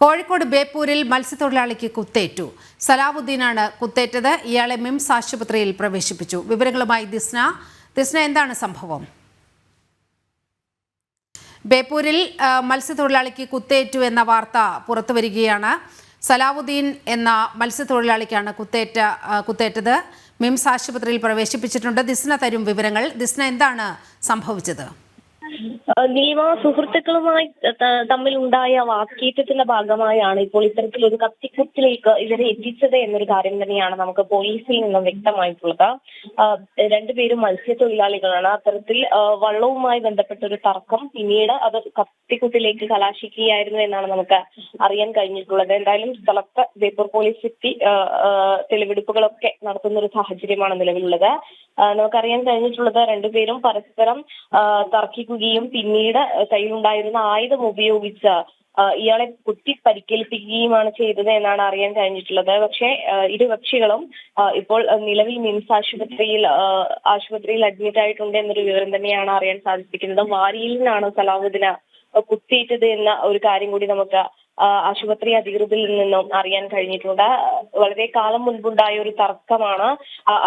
കോഴിക്കോട് ബേപ്പൂരിൽ മത്സ്യത്തൊഴിലാളിക്ക് കുത്തേറ്റു. സലാവുദ്ദീനാണ് കുത്തേറ്റത്. ഇയാളെ മിംസ് ആശുപത്രിയിൽ പ്രവേശിപ്പിച്ചു. വിവരങ്ങളുമായി ദിസ്ന, എന്താണ് സംഭവം? ബേപ്പൂരിൽ മത്സ്യത്തൊഴിലാളിക്ക് കുത്തേറ്റു എന്ന വാർത്ത പുറത്തുവരികയാണ്. സലാവുദ്ദീൻ എന്ന മത്സ്യത്തൊഴിലാളിക്കാണ് കുത്തേറ്റത്. മിംസ് ആശുപത്രിയിൽ പ്രവേശിപ്പിച്ചിട്ടുണ്ട്. ദിസ്ന തരും വിവരങ്ങൾ. ദിസ്ന, എന്താണ് സംഭവിച്ചത്? നീലിമ, സുഹൃത്തുക്കളുമായി തമ്മിലുണ്ടായ വാക്കേറ്റത്തിന്റെ ഭാഗമായാണ് ഇപ്പോൾ ഇത്തരത്തിലൊരു കത്തിക്കുത്തിലേക്ക് ഇവരെ എത്തിച്ചത് എന്നൊരു കാര്യം തന്നെയാണ് നമുക്ക് പോലീസിൽ നിന്നും വ്യക്തമായിട്ടുള്ളത്. രണ്ടുപേരും മത്സ്യത്തൊഴിലാളികളാണ്. അത്തരത്തിൽ വള്ളവുമായി ബന്ധപ്പെട്ട ഒരു തർക്കം പിന്നീട് അത് കത്തിക്കുത്തിലേക്ക് കലാശിക്കുകയായിരുന്നു എന്നാണ് നമുക്ക് അറിയാൻ കഴിഞ്ഞിട്ടുള്ളത്. എന്തായാലും സ്ഥലത്ത് ബേപ്പൂർ പോലീസ് എത്തി തെളിവെടുപ്പുകളൊക്കെ നടത്തുന്ന ഒരു സാഹചര്യമാണ് നിലവിലുള്ളത്. നമുക്കറിയാൻ കഴിഞ്ഞിട്ടുള്ളത് രണ്ടുപേരും പരസ്പരം തർക്കിക്കുകയും പിന്നീട് കയ്യിലുണ്ടായിരുന്ന ആയുധം ഉപയോഗിച്ച് ഇയാളെ കുത്തി പരിക്കേൽപ്പിക്കുകയുമാണ് ചെയ്തത് എന്നാണ് അറിയാൻ കഴിഞ്ഞിട്ടുള്ളത്. പക്ഷേ ഇരുകക്ഷികളും ഇപ്പോൾ നിലവിൽ മിംസ് ആശുപത്രിയിൽ അഡ്മിറ്റ് ആയിട്ടുണ്ട് എന്നൊരു വിവരം തന്നെയാണ് അറിയാൻ സാധിക്കുന്നത്. വാരിയിൽ നിന്നാണ് സലാവുദ്ദീന് കുത്തേറ്റത് എന്ന ഒരു കാര്യം കൂടി നമുക്ക് ആശുപത്രി അധികൃതരിൽ നിന്നും അറിയാൻ കഴിഞ്ഞിട്ടുണ്ട്. വളരെ കാലം മുൻപുണ്ടായ ഒരു തർക്കമാണ്.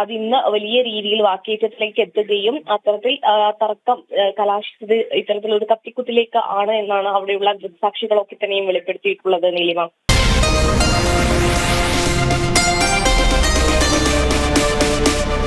അത് ഇന്ന് വലിയ രീതിയിൽ വാക്കേറ്റത്തിലേക്ക് എത്തുകയും അത്തരത്തിൽ തർക്കം കലാശിച്ചത് ഇത്തരത്തിലൊരു കത്തിക്കുത്തിലേക്ക് ആണ് എന്നാണ് അവിടെയുള്ള ദൃക്സാക്ഷികളൊക്കെ തന്നെയും വെളിപ്പെടുത്തിയിട്ടുള്ളത്. നീലിമ.